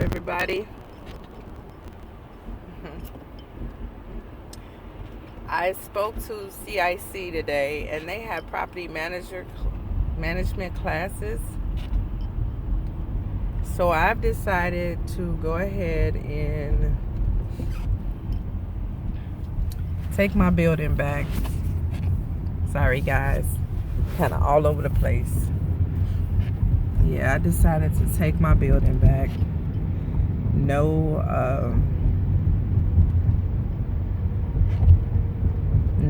everybody. I spoke to CIC today, and they have property management classes. So I've decided to go ahead and take my building back. Sorry guys, kind of all over the place. Yeah, I decided to take my building back.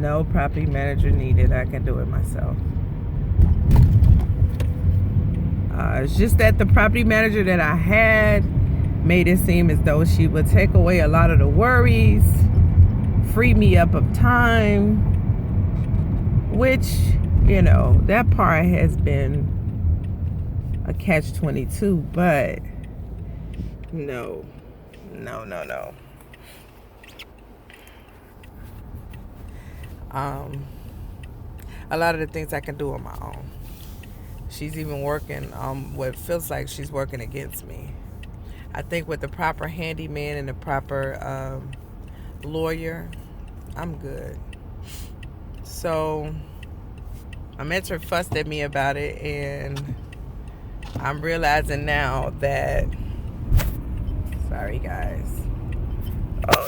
No property manager needed. I can do it myself. It's just that the property manager that I had made it seem as though she would take away a lot of the worries, free me up of time, which, you know, that part has been a catch-22, but no. A lot of the things I can do on my own. She's even working what feels like she's working against me. I think with the proper handyman and the proper lawyer, I'm good. So my mentor fussed at me about it, and I'm realizing now that, sorry guys. Oh